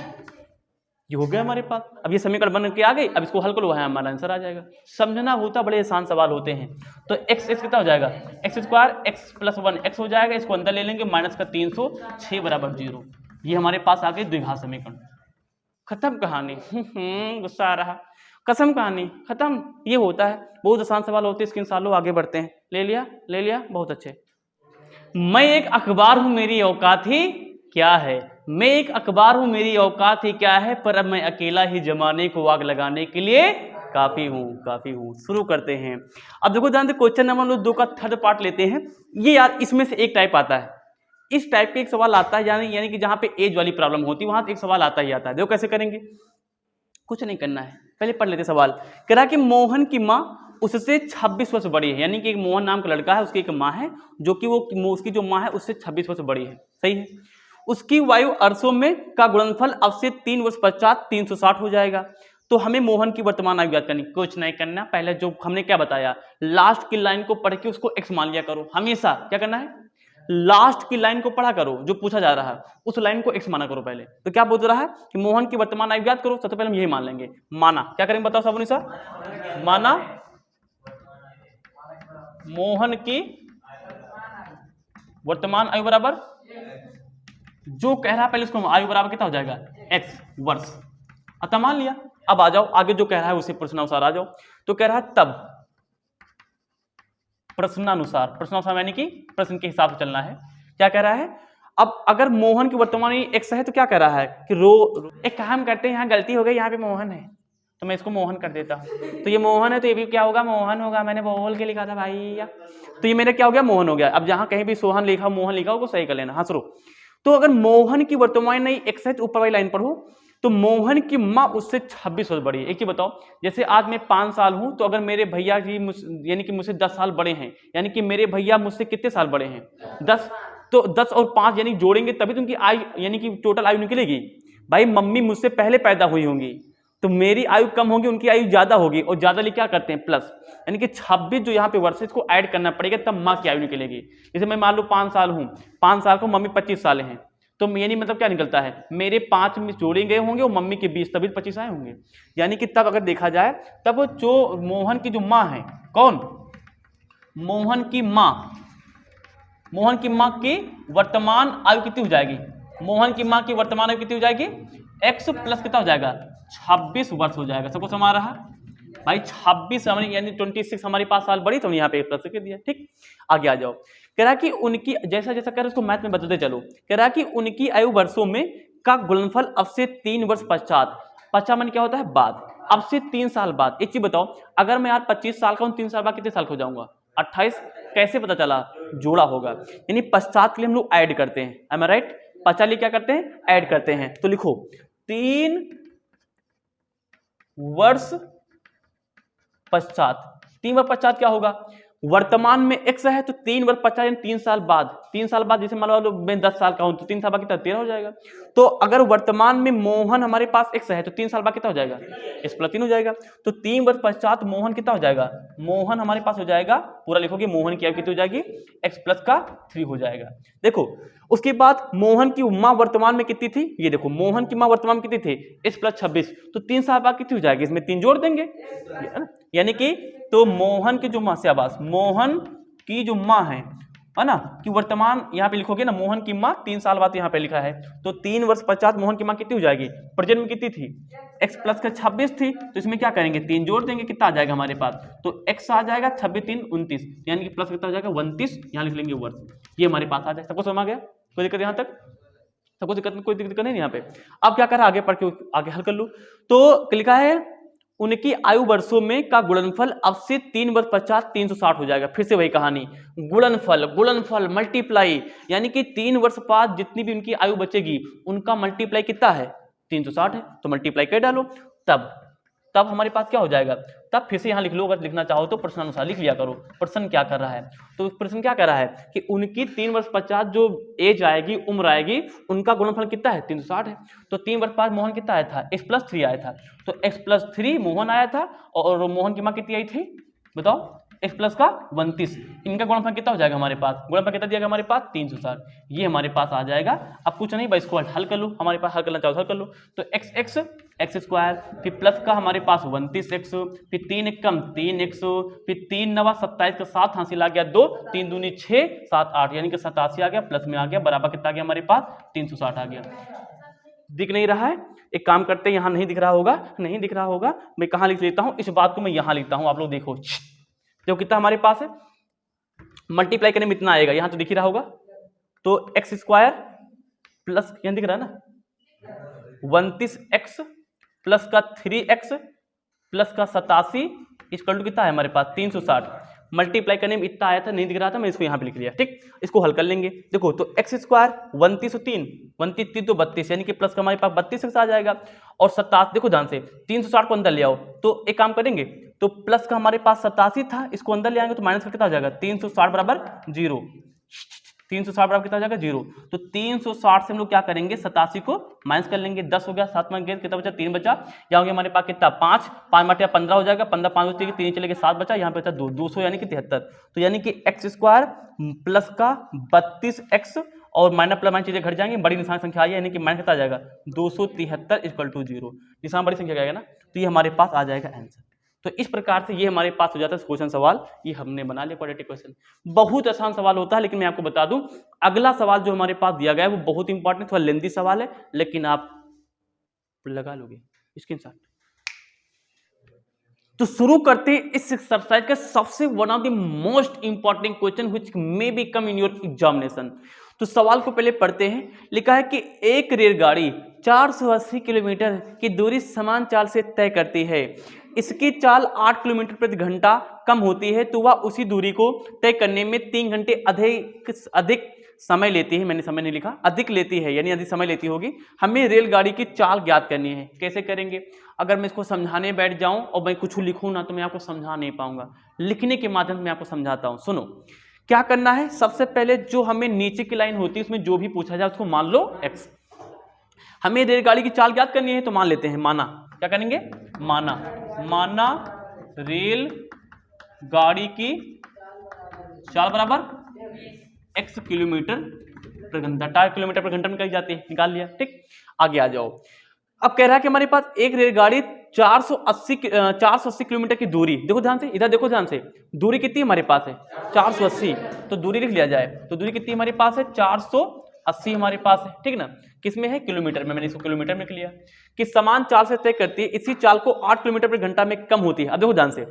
ये हो गया हमारे पास। अब ये समीकरण बन के आ गई। अब इसको हल करो, है हमारा आंसर आ जाएगा। समझना होता, बड़े आसान सवाल होते हैं। तो x कितना हो जाएगा, x² x + 1 x हो जाएगा। इसको अंदर ले लेंगे, माइनस का 306 बराबर 0। ये हमारे पास आ गए द्विघात समीकरण। खत्म कहानी। गुस्सा आ रहा, कसम कहानी खत्म। ये होता है, बहुत आसान सवाल होते हैं, इसके सालों आगे बढ़ते हैं। ले लिया, बहुत अच्छे। मैं एक अखबार हूं, मेरी औकात ही क्या है। मैं एक अखबार हूं, मेरी औकात ही क्या है, पर अब मैं अकेला ही जमाने को आग लगाने के लिए काफी हूं। शुरू करते हैं। अब देखो ध्यान से, क्वेश्चन नंबर 2 का थर्ड पार्ट लेते हैं। ये यार इसमें से एक टाइप आता है, इस टाइप के एक सवाल आता है, यानी कि जहां पे एज वाली प्रॉब्लम होती है वहां एक सवाल आता ही आता है। देखो कैसे करेंगे, कुछ नहीं करना है, पहले पढ़ लेते सवाल। कह रहा कि मोहन की माँ उससे 26 वर्ष बड़ी है। यानी कि एक मोहन नाम का लड़का है, उसकी एक माँ है, जो कि उसकी जो माँ है उससे 26 वर्ष बड़ी है। सही है। उसकी वायु अर्सों में का गुणनफल अब से 3 वर्ष पश्चात 360 हो जाएगा। तो हमें मोहन की वर्तमान आयु ज्ञात करनी। कुछ नहीं करना, पहले जो हमने क्या बताया, लास्ट की लाइन को पढ़ के उसको x मान लिया करो। हमेशा क्या करना है, लास्ट की लाइन को पढ़ा करो, जो पूछा जा रहा है उस लाइन को x माना करो पहले। तो क्या बोल रहा है कि मोहन की वर्तमान आयु ज्ञात करो। सबसे पहले हम यही मान लेंगे, माना। क्या करेंगे बताओ सब निशा, माना मोहन की वर्तमान आयु बराबर, जो कह रहा है पहले उसको आयु बराबर कितना हो जाएगा, x वर्ष। अतः मान लिया। अब आ जाओ आगे, जो कह रहा है उसे प्रश्नानुसार आ जाओ। तो कह रहा है तब प्रश्नानुसार यानी कि प्रश्न के हिसाब से चलना है। क्या कह रहा है, अब अगर मोहन की वर्तमान x है तो क्या कह रहा है कि एक काम करते हैं, यहाँ गलती हो गई, यहाँ पे मोहन है तो मैं इसको मोहन कर देता हूँ। तो ये मोहन है तो ये भी क्या होगा, मोहन होगा। मैंने बोल के लिखा था भैया, तो ये मेरा क्या हो गया, मोहन हो गया। अब जहां कहीं भी सोहन लिखा, मोहन लिखा हो वो सही कर लेना। हाँ शुरू। तो अगर मोहन की वर्तमान x है तो ऊपर वाली लाइन पढ़ो, तो मोहन की माँ उससे 26 वर्ष बड़ी है। एक चीज बताओ, जैसे आज मैं 5 साल हूं, तो अगर मेरे भैया जी यानी कि मुझसे 10 साल बड़े हैं, यानी कि मेरे भैया मुझसे कितने साल बड़े हैं, 10। तो 10 और 5 यानी जोड़ेंगे तभी तो उनकी आयु यानी कि टोटल आयु निकलेगी। भाई मम्मी मुझसे पहले पैदा हुई होंगी तो मेरी आयु कम होगी, उनकी आयु ज्यादा होगी, और ज्यादा लिए क्या करते हैं प्लस, यानी कि 26 जो यहाँ पे वर्ष इसको ऐड करना पड़ेगा तब माँ की आयु निकलेगी। जैसे मैं मान लो 5 साल हूँ, 5 साल को मम्मी 25 साल हैं, तो यानी मतलब क्या निकलता है, मेरे 5 में जोड़े गए होंगे और मम्मी के 20, तभी 25 आए होंगे। यानी कि तब अगर देखा जाए तब जो मोहन की जो माँ है, कौन, मोहन की माँ, मोहन की माँ की वर्तमान आयु कितनी हो जाएगी, मोहन की माँ की वर्तमान आयु कितनी हो जाएगी, x प्लस कितना हो जाएगा, 26 वर्ष हो जाएगा। सबको समझ रहा भाई, 26 हमारी यानी 26 हमारे पास साल बड़ी, तो यहाँ पे प्लस कर दिया। ठीक, आगे आ जाओ। कह रहा कि उनकी जैसा जैसा कह रहा है उसको मैथ में बदलते चलो। कह रहा कि उनकी आयु वर्षों में का गुणनफल अब से 3 वर्ष पश्चात, पश्चात मन क्या होता है बाद, अब से 3 साल बाद। एक चीज बताओ, अगर मैं यार 25 साल का हूँ, 3 साल बाद कितने साल का हो जाऊंगा, 28। कैसे पता चला, जोड़ा होगा, यानी पश्चात के लिए हम लोग ऐड करते हैं, am I right? पश्चात लिए क्या करते हैं, ऐड करते हैं। तो लिखो 3 वर्ष पश्चात, 3 वर्ष पश्चात क्या होगा, वर्तमान में x है तो 3 वर्ष पश्चात यानी 3 साल बाद, 3 साल बाद जैसे मान लो मैं 10 साल का हूं तो 3 साल बाद कितना 13 हो जाएगा। तो अगर वर्तमान में मोहन हमारे पास x है तो 3 साल बाद कितना हो जाएगा, x प्लस 3 हो जाएगा। तो 3 वर्ष पश्चात मोहन कितना हो जाएगा, मोहन हमारे पास हो जाएगा, पूरा लिखोगे मोहन की आयु कितनी हो जाएगी, x प्लस का 3 हो जाएगा। देखो उसके बाद मोहन की माँ वर्तमान में कितनी थी, ये देखो मोहन की माँ वर्तमान में कितनी थी, x प्लस 26, तो 3 साल बाद कितनी हो जाएगी, इसमें 3 जोड़ देंगे, यानी कि तो मोहन की जो माँ से आवास, मोहन की जो माँ है ना, कि वर्तमान यहाँ पे लिखोगे ना, मोहन की माँ 3 साल बाद यहाँ पे लिखा है, तो 3 वर्ष पश्चात मोहन की माँ कितनी हो जाएगी, प्रेजेंट में कितनी थी, x प्लस का 26 थी, तो इसमें क्या करेंगे 3 जोड़ देंगे, कितना आ जाएगा हमारे पास, तो x आ जाएगा 26 3 29, यानी कि प्लस कितना हो जाएगा 29, यहाँ लिख लेंगे वर्ष, ये हमारे पास आ जाएगा। सबको समझ आ गया, कोई दिक्कत यहाँ तक, सबको दिक्कत, कोई दिक्कत नहीं यहाँ पे। अब क्या करा, आगे पढ़ के आगे हल कर लो। तो लिखा है उनकी आयु वर्षों में का गुणनफल अब से 3 वर्ष पश्चात 360 हो जाएगा। फिर से वही कहानी, गुणनफल, गुणनफल मल्टीप्लाई, यानी कि 3 वर्ष बाद जितनी भी उनकी आयु बचेगी उनका मल्टीप्लाई कितना है 360 है, तो मल्टीप्लाई कर डालो, तब हमारे पास क्या हो जाएगा, तब फिर से यहाँ लिख लो, अगर लिखना चाहो तो प्रश्न अनुसार लिख लिया करो। प्रश्न क्या कर रहा है, तो प्रश्न क्या कर रहा है कि उनकी 3 वर्ष पश्चात जो एज आएगी, उम्र आएगी, उनका गुणनफल कितना है 360 है। तो 3 वर्ष बाद मोहन कितना आया था, x प्लस 3 आया था, तो x प्लस 3 मोहन आया था, और मोहन की माँ कितनी आई थी बताओ, x प्लस का 29, इनका गुणनफल कितना हो जाएगा हमारे पास, गुणनफल कितना दिया हमारे पास 360, ये हमारे पास आ जाएगा। अब कुछ नहीं भाई, इसको हल कर लो, हमारे पास हल करना चाहो हल कर लो। तो x स्क्वायर, फिर प्लस का हमारे पास 29x, फिर 3 एक कम 3x, फिर 3 9 27 का 7 हासिल आ गया 2, 3 दूनी 6 7 8, यानी कि 87 आ गया, प्लस में आ गया, बराबर कितना आ गया हमारे पास 360 आ गया। दिख नहीं रहा है, एक काम करते हैं, यहाँ नहीं दिख रहा होगा, मैं कहाँ लिख लेता हूँ, इस बात को मैं यहाँ लिखता हूँ, आप लोग देखो जो कितना हमारे पास है, मल्टीप्लाई करने में इतना आएगा, यहाँ तो दिख ही रहा होगा, तो x स्क्वायर प्लस, यहाँ दिख रहा है ना 29x प्लस का 3x प्लस का 87 इक्वल टू कितना है हमारे पास 360, मल्टीप्लाई करने में इतना आया था, नहीं दिख रहा था, मैं इसको यहाँ पे लिख लिया। ठीक, इसको हल कर लेंगे। देखो तो x स्क्वायर 29 3 तो 32, यानी कि प्लस का हमारे पास 32 आ जाएगा, और 27 देखो ध्यान से 360 को अंदर ले आओ, तो एक काम करेंगे, तो प्लस का हमारे पास 87 था, इसको अंदर ले आएंगे तो माइनस का कितना आ जाएगा 360 बराबर 0, 360 बराबर कितना आ जाएगा 0। तो 360 से हम लोग क्या करेंगे 87 को माइनस कर लेंगे, 10 हो गया, 7 में गया कितना बचा 3 बचा, यहाँ हो गया हमारे पास कितना 5 माटे 15 हो जाएगा, 15 5 बचेगी 3 चलेगा 7 बचा, यहाँ पे बचा 200 यानी कि 73। तो यानी कि x स्क्वायर प्लस का 32x और माइनस प्लस माइनस चीजें घट जाएंगी, बड़ी निशान संख्या आई है, यानी कि माइनस कितना आ जाएगा 273 इक्वल टू 0, निशान बड़ी संख्या आएगा ना, तो ये हमारे पास आ जाएगा आंसर। तो इस प्रकार से ये हमारे पास हो जाता है क्वेश्चन सवाल, ये हमने बना लिया क्वाड्रेटिक क्वेश्चन। बहुत आसान सवाल होता है, लेकिन मैं आपको बता दूं अगला सवाल जो हमारे पास दिया गया है वो बहुत इंपॉर्टेंट, थोड़ा लेंथी सवाल है, लेकिन आप लगा लोगे स्क्रीनशॉट। तो शुरू करते हैं इस एक्सरसाइज का सबसे one of the most important question which may be come in your examination. तो सवाल को पहले पढ़ते हैं। लिखा है कि एक रेलगाड़ी 480 किलोमीटर की दूरी समान चाल से तय करती है, इसकी चाल 8 किलोमीटर प्रति घंटा कम होती है, तो वह उसी दूरी को तय करने में 3 घंटे अधिक समय लेती है। मैंने समय नहीं लिखा, अधिक लेती है यानी अधिक समय लेती होगी। हमें रेलगाड़ी की चाल ज्ञात करनी है। कैसे करेंगे? अगर मैं इसको समझाने बैठ जाऊं और मैं कुछ लिखूं ना तो मैं आपको समझा नहीं पाऊंगा, लिखने के माध्यम से मैं आपको समझाता हूं। सुनो क्या करना है। सबसे पहले जो हमें नीचे की लाइन होती है उसमें जो भी पूछा जाए उसको मान लो x, हमें रेलगाड़ी की चाल ज्ञात करनी है, तो मान लेते हैं, माना, क्या करेंगे, माना रेल गाड़ी की चाल बराबर x किलोमीटर पर घंटा, 4 किलोमीटर पर घंटा निकल जाती है, निकाल लिया, ठीक। आगे आ जाओ। अब कह रहा है कि हमारे पास एक रेलगाड़ी 480 किलोमीटर की दूरी, देखो ध्यान से, इधर देखो ध्यान से, दूरी कितनी हमारे पास है 480, तो दूरी लिख लिया जाए, तो दूरी कितनी हमारे पास है 480 हमारे पास है, ठीक ना। किसमें है, किलोमीटर में, मैंने इसको किलोमीटर में लिया, कि समान चाल से तय करती है, इसी चाल को 8 किलोमीटर पर घंटा में कम होती है। अब देखो ध्यान से,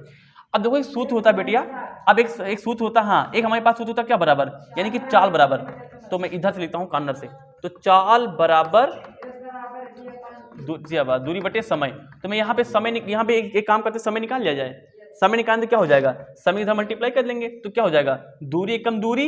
अब देखो एक सूत्र होता है बेटिया, अब एक सूत्र होता है, हाँ एक हमारे पास सूत्र होता है क्या बराबर, यानी कि चाल बराबर, तो मैं इधर से लिखता हूं कॉर्नर से, तो चाल बराबर दूरी बटे समय। तो मैं यहाँ पे समय, यहाँ पे एक काम करते समय निकाल लिया जाए, समय निकालने तो क्या हो जाएगा, समय इधर मल्टीप्लाई कर लेंगे, तो क्या हो जाएगा, दूरी एकम दूरी,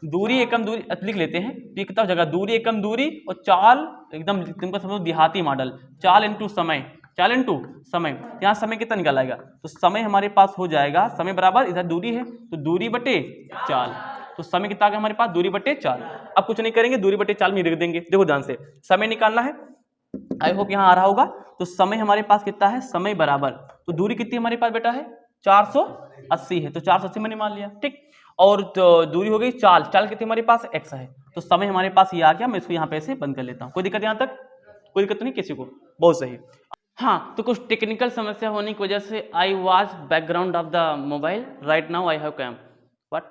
दूरी एकम दूरी लिख लेते हैं, तो ये कितना हो जाएगा, दूरी एकम दूरी और चाल, एकदम तुमको समझो देहाती मॉडल, चाल इंटू समय, चाल इंटू समय, यहाँ समय कितना निकल आएगा, तो समय हमारे पास हो जाएगा, समय बराबर इधर दूरी है तो दूरी बटे चाल, तो समय कितना आ गया हमारे पास, दूरी बटे चाल। अब कुछ नहीं करेंगे, दूरी बटे चाल में लिख देंगे, देखो ध्यान से, समय निकालना है, आई होप यहाँ आ रहा होगा, तो समय हमारे पास कितना है, समय बराबर, तो दूरी कितनी हमारे पास बेटा है 480 है, तो 480 मैंने मान लिया, ठीक। और तो दूरी हो गई चाल, चाल कितनी हमारे पास x है, तो समय हमारे पास ये आ गया, मैं इसको यहाँ पे से बंद कर लेता हूँ, कोई दिक्कत यहाँ तक, कोई दिक्कत तो नहीं किसी को, बहुत सही। हाँ, तो कुछ टेक्निकल समस्या होने की वजह से I watch background of the mobile, right now I have cam, what,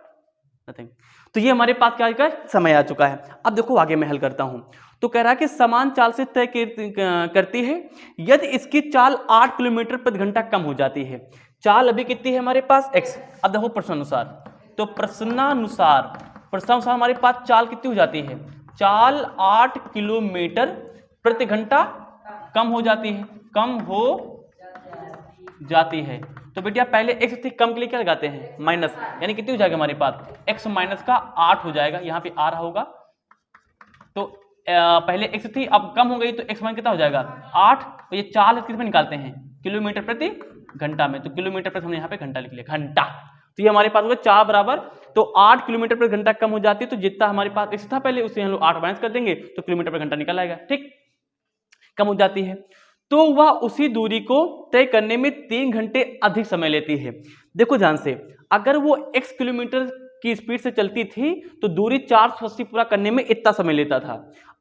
nothing. तो ये हमारे पास क्या है, समय आ चुका है। अब देखो आगे मैं हल करता हूं, तो कह रहा है कि समान चाल से तय करती है यदि इसकी चाल 8 किलोमीटर प्रति घंटा कम हो जाती है। चाल अभी कितनी है हमारे पास x, अब देखो प्रश्नानुसार, तो प्रश्नानुसार हमारे पास चाल कितनी हो जाती है, चाल 8 किलोमीटर प्रति घंटा कम हो जाती है, कम हो जाती है। तो बेटिया पहले x थी, कम के लिए क्या लगाते हैं, माइनस, यानी कितनी हो जाएगा हमारे पास, x माइनस का 8 हो जाएगा, यहाँ पे आ रहा होगा, तो पहले x थी, अब कम हो गई, तो x माइनस कितना हो जाएगा 8, तो ये चाल किसमें निकालते हैं, किलोमीटर प्रति घंटा में, तो किलोमीटर प्रति हमने यहाँ पे घंटा लिख लिया, घंटा, तो ये हमारे पास होगा चाल बराबर, तो 8 किलोमीटर प्रति घंटा कम हो जाती है, तो जितना हमारे पास x था पहले उसे हम लोग 8 माइनस कर देंगे, तो किलोमीटर प्रति घंटा निकल आएगा, ठीक, कम हो जाती है, तो वह उसी दूरी को तय करने में 3 घंटे अधिक समय लेती है। देखो ध्यान से, अगर वो x किलोमीटर की स्पीड से चलती थी तो दूरी 480 पूरा करने में इतना समय लेता था।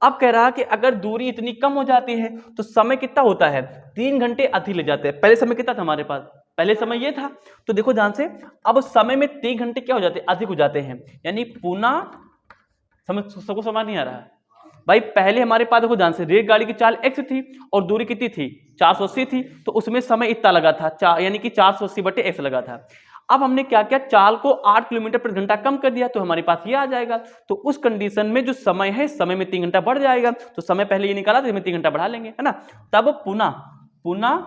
अब कह रहा कि अगर दूरी इतनी कम हो जाती है तो समय कितना होता है, 3 घंटे अधिक ले जाते हैं। पहले समय कितना था हमारे पास, पहले समय ये था, तो देखो ध्यान से, अब समय में 3 घंटे क्या हो जाते हैं, अधिक हो जाते हैं, यानी पुनः सबको समझ नहीं आ रहा है भाई, पहले हमारे पास देखो ध्यान से, रेलगाड़ी की चाल x थी और दूरी कितनी थी 480 थी, तो उसमें समय इतना लगा था, यानी कि 480 बटे x लगा था। अब हमने क्या किया, चाल को 8 किलोमीटर प्रति घंटा कम कर दिया, तो हमारे पास ये आ जाएगा, तो उस कंडीशन में जो समय है, समय में 3 घंटा बढ़ जाएगा, तो समय पहले ये निकाला, तो इसमें 3 घंटा बढ़ा लेंगे, है ना। तब पुनः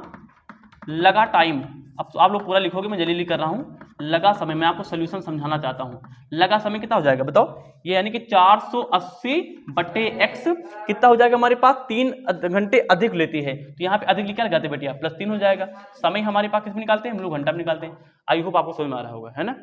लगा टाइम, अब तो आप लोग पूरा लिखोगे, मैं जल्दी कर रहा हूँ, लगा समय, मैं आपको सोल्यूशन समझाना चाहता हूँ, लगा समय कितना हो जाएगा बताओ, ये यानी कि 480 बटे x कितना हो जाएगा हमारे पास, 3 घंटे अधिक लेती है, तो यहाँ पे अधिक क्या लगाते बेटिया, +3 हो जाएगा। समय हमारे पास किसमें निकालते हैं हम लोग, घंटा में निकालते हैं। आई होप आपको समझ में आ रहा होगा, है ना।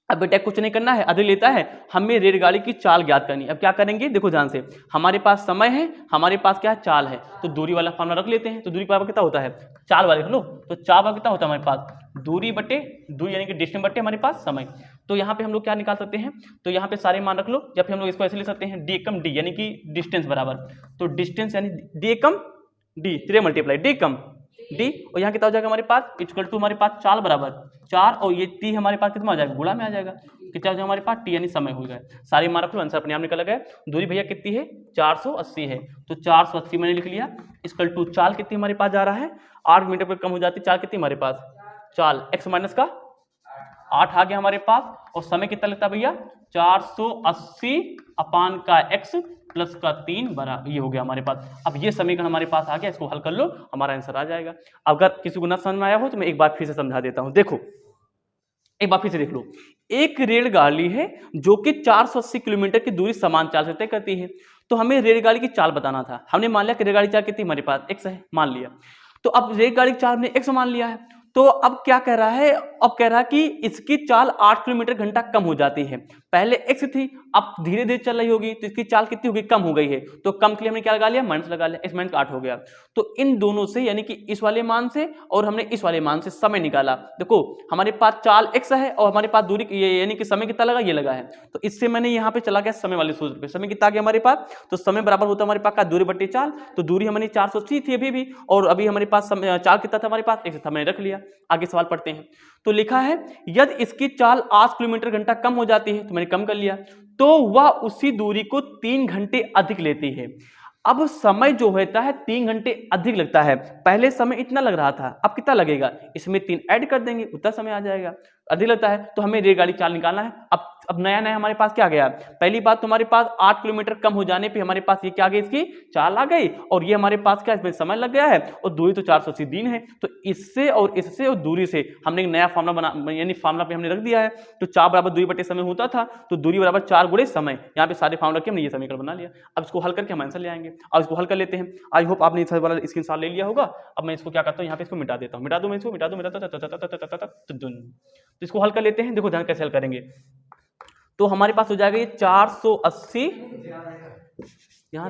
अब बेटा कुछ नहीं करना है, अधिक लेता है, हमें रेलगाड़ी की चाल ज्ञात करनी है। अब क्या करेंगे, देखो ध्यान से, हमारे पास समय है, हमारे पास क्या है, चाल है, तो दूरी वाला फॉर्मूला रख लेते हैं, तो दूरी बराबर कितना होता है, चाल वाले रख लो, तो चाल बराबर कितना होता है हमारे पास, दूरी बटे दूरी यानी कि डिस्टेंस बटे हमारे पास समय। तो यहाँ पे हम लोग क्या निकाल सकते हैं, तो यहाँ पे सारे मान रख लो, या फिर हम लोग इसको ऐसे ले सकते हैं, डी एकम डी यानी कि डिस्टेंस बराबर, तो डिस्टेंस यानी डी एकम डी, 3 मल्टीप्लाई डी एकम डी, और यहाँ कितना हो जाएगा हमारे पास, इक्वल टू हमारे पास चाल बराबर 4, और ये टी हमारे पास कितना आ जाएगा, गुणा में आ जाएगा, कितना हो जाएगा हमारे पास, टी यानी समय हो गया। सारे मान रख लो, आंसर अपने आप निकल गया। दूरी भैया कितनी है, 480 है, तो 480 मैंने लिख लिया, इक्वल टू चाल कितनी हमारे पास जा रहा है, 8 मीटर पर कम हो जाती है, चाल कितनी हमारे पास, चाल x माइनस का 8 आ गया हमारे पास, और समय कितना लगता है भैया, 480 अपान का x प्लस का 3 बराबर, ये हो गया हमारे पास। अब ये समीकरण हमारे पास आ गया, इसको हल कर लो, हमारा आंसर आ जाएगा। अगर किसी को ना समझ में आया हो तो मैं एक बार फिर से समझा देता हूं। देखो एक बार फिर से देख लो, एक रेलगाड़ी है जो कि 480 किलोमीटर की दूरी समान चाल से तय करती है, तो हमें रेलगाड़ी की चाल बताना था। हमने मान लिया कि रेलगाड़ी चाल कितनी हमारे पास x है, मान लिया, तो अब रेलगाड़ी की चाल हमने x मान लिया है, तो अब क्या कह रहा है, अब कह रहा है कि इसकी चाल 8 किलोमीटर घंटा कम हो जाती है, पहले x थी, अब धीरे धीरे चल रही होगी तो इसकी चाल कितनी होगी, कम हो गई है, तो कम के लिए हमने क्या लगा लिया, माइनस लगा लिया, x माइनस 8 हो गया। तो इन दोनों से यानी कि इस वाले मान से और हमने इस वाले मान से समय निकाला। देखो हमारे पास चाल x है और हमारे पास दूरी यानी कि समय कितना लगा, ये लगा है, तो इससे मैंने यहाँ पे चला गया समय वाले सूत्र पे, समय कितना आ गया हमारे पास, तो समय बराबर होता है हमारे पास का दूरी बट्टे चाल, तो दूरी हमारी 480 थी अभी भी, और अभी हमारे पास चाल कितना था हमारे पास, x था, मैंने रख लिया। आगे सवाल पढ़ते हैं। तो लिखा है यदि इसकी चाल 8 किलोमीटर घंटा कम हो जाती है, तो मैंने कम कर लिया, तो वह उसी दूरी को 3 घंटे अधिक लेती है। अब समय जो होता है 3 घंटे अधिक लगता है, पहले समय इतना लग रहा था, अब कितना लगेगा, इसमें 3 ऐड कर देंगे उतना समय आ जाएगा, अधिक लगता है, तो हमें रेलगाड़ी चाल निकालना है। अब नया नया हमारे पास क्या आ गया, पहली बात तो हमारे पास 8 किलोमीटर कम हो जाने पे हमारे पास ये क्या आ गई, इसकी चाल आ गई, और ये हमारे पास क्या इसमें समय लग गया है, और दूरी तो 480 दिन है, तो इससे और दूरी से हमने एक नया फार्मूला बना, यानी फार्मूला पे हमने रख दिया है। तो 4 बराबर दूरी बटे समय होता था, तो दूरी बराबर 4 गुणे समय, यहाँ पे सारे फार्मूला के हमने ये समीकरण बना लिया। अब इसको हल करके हम आंसर ले आएंगे। अब इसको हल कर लेते हैं। आई होप आपने इस वाला स्क्रीनशॉट ले लिया होगा। अब मैं इसको क्या करता हूँ, यहाँ पे इसको मिटा देता हूँ, मिटा दूँ मैं इसको, मिटा दूँ, तो इसको हल कर लेते हैं। देखो ध्यान कैसे हल करेंगे, तो हमारे पास हो जाएगा ये 480, यहाँ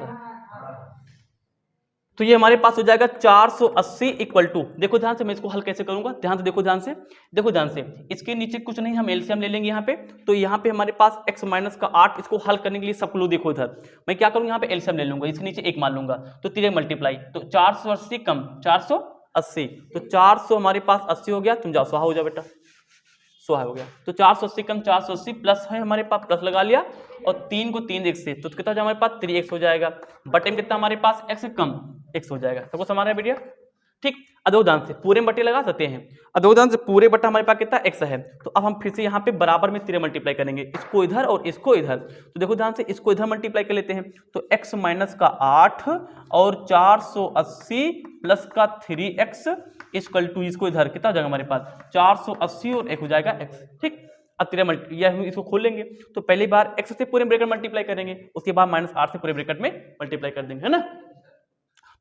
तो ये हमारे पास हो जाएगा 480 इक्वल टू, देखो ध्यान से मैं इसको हल कैसे करूंगा, ध्यान से देखो, ध्यान से देखो, ध्यान से, इसके नीचे कुछ नहीं, हम एलसीएम ले लेंगे यहाँ पे। तो यहाँ पे हमारे पास x माइनस का 8, इसको हल करने के लिए सब लोग देखो इधर मैं क्या करूँगा, यहाँ पे एलसीएम ले लूंगा, इसके नीचे 1 मान लूंगा, तो 3 मल्टीप्लाई, तो 480 कम 480, तो 400 हमारे पास 80 हो गया, तुम जाओ स्वाहा हो जाओ बेटा, स्वाहा हो गया। तो 480 कम 480 प्लस है हमारे पास, प्लस लगा लिया, और 3 को 3 से, तो कितना हो जाएगा हमारे पास 3x हो जाएगा, बटे में कितना हमारे पास x कम x हो जाएगा। सबको समझ रहा है बेटिया, ठीक। अदोदान से पूरे में बटे लगा सकते हैं, अदोदान से पूरे बटा हमारे पास कितना x है, तो अब हम फिर से यहाँ पे बराबर में 3 मल्टीप्लाई करेंगे, इसको इधर और इसको इधर, तो देखो ध्यान से इसको इधर मल्टीप्लाई कर लेते हैं, तो x माइनस का 8 और 480 प्लस का 3x इक्वल टू, इसको इधर कितना हो जाएगा हमारे पास 480 और 1 हो जाएगा x, ठीक। अब 3 या हम इसको खोल लेंगे, तो पहली बार x से पूरे ब्रैकेट मल्टीप्लाई करेंगे, उसके बाद -8 से पूरे ब्रैकेट में मल्टीप्लाई कर देंगे, है ना।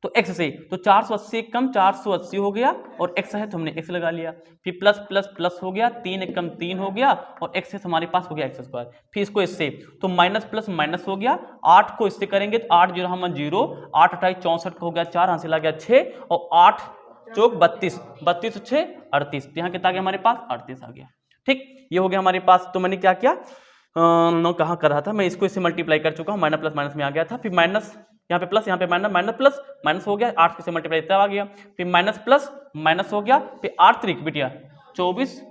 तो x से, तो 480 कम 480 हो गया, और x है तो हमने x लगा लिया, फिर प्लस प्लस प्लस हो गया, 3 कम 3 हो गया, और x से हमारे पास हो गया x स्क्वायर, फिर इसको इससे, तो माइनस प्लस माइनस हो गया, 8 को इससे करेंगे तो 8 0 हम 0, 8 28 64 हो गया 4, यहाँ से लग गया 6, और 8 चौक 32, 32 6 38, यहाँ कितना आ गया हमारे पास 38 आ गया, ठीक। ये हो गया हमारे पास। तो मैंने क्या किया, कहाँ कर रहा था मैं, इसको इससे मल्टीप्लाई कर चुका हूँ, माइनस प्लस माइनस में आ गया था, फिर माइनस यहाँ पे प्लस, यहाँ पे माइनस, माइनस प्लस माइनस हो गया, 8 से मल्टीप्लाई तब आ गया, फिर माइनस प्लस माइनस हो गया, फिर 8 त्रिक बिटिया 24,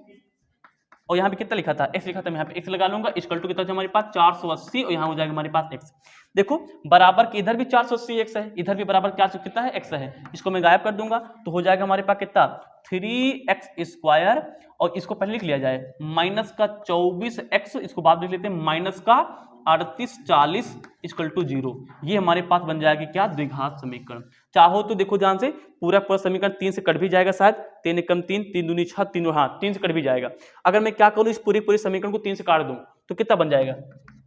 और यहाँ पे कितना लिखा था x लिखा था, मैं यहाँ पे x लगा लूंगा, इक्वल टू कितना हमारे पास 480, और यहाँ हो जाएगा हमारे पास x। देखो बराबर के इधर भी 480 x है, इधर भी बराबर 400 कितना है x है, इसको मैं गायब कर दूंगा, तो हो जाएगा हमारे पास कितना 3x स्क्वायर, और इसको पहले लिख लिया जाए माइनस का 24x, इसको बाद में लिख लेते हैं माइनस का 38 40 इक्वल टू 0। ये हमारे पास बन जाएगी क्या, द्विघात समीकरण। चाहो तो देखो ध्यान से, पूरा पूरा समीकरण 3 से कट भी जाएगा शायद, 3 कम 3, 3 दूनी 6, 3 हाँ 3 से कट भी जाएगा। अगर मैं क्या करूँ, इस पूरे समीकरण को 3 से काट दूं तो कितना बन जाएगा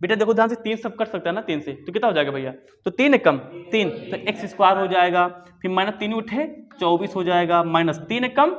बेटा, देखो ध्यान से, 3 सब कट सकता है ना 3 से, तो कितना हो जाएगा भैया, तो 3 कम 3, तो x स्क्वायर हो जाएगा, फिर माइनस 3 उठे 24 हो जाएगा, माइनस 3 कम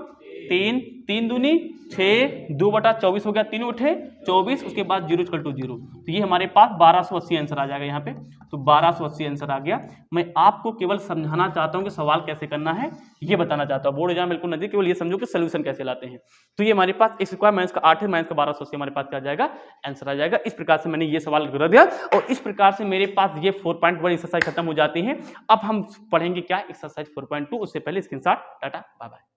3, 3 दूनी 6, 2/24 हो गया, 3 उठे 24, उसके बाद 0 इक्वल टू 0, तो ये हमारे पास 1280 आंसर आ जाएगा यहाँ पे, तो 1280 आंसर आ गया। मैं आपको केवल समझाना चाहता हूँ कि सवाल कैसे करना है, ये बताना चाहता हूँ, बोर्ड एग्जाम बिल्कुल नजदीक, केवल ये समझो कि सोल्यूशन कैसे लाते हैं। तो ये हमारे पास x स्क्वायर माइनस का 8 है, माइनस का 1280 हमारे पास क्या आ जाएगा, आंसर आ जाएगा। इस प्रकार से मैंने ये सवाल कर दिया, और इस प्रकार से मेरे पास ये 4.1 एक्सरसाइज खत्म हो जाती है। अब हम पढ़ेंगे क्या एक्सरसाइज 4.2, उससे पहले स्क्रीनशॉट, टाटा बाय बाय।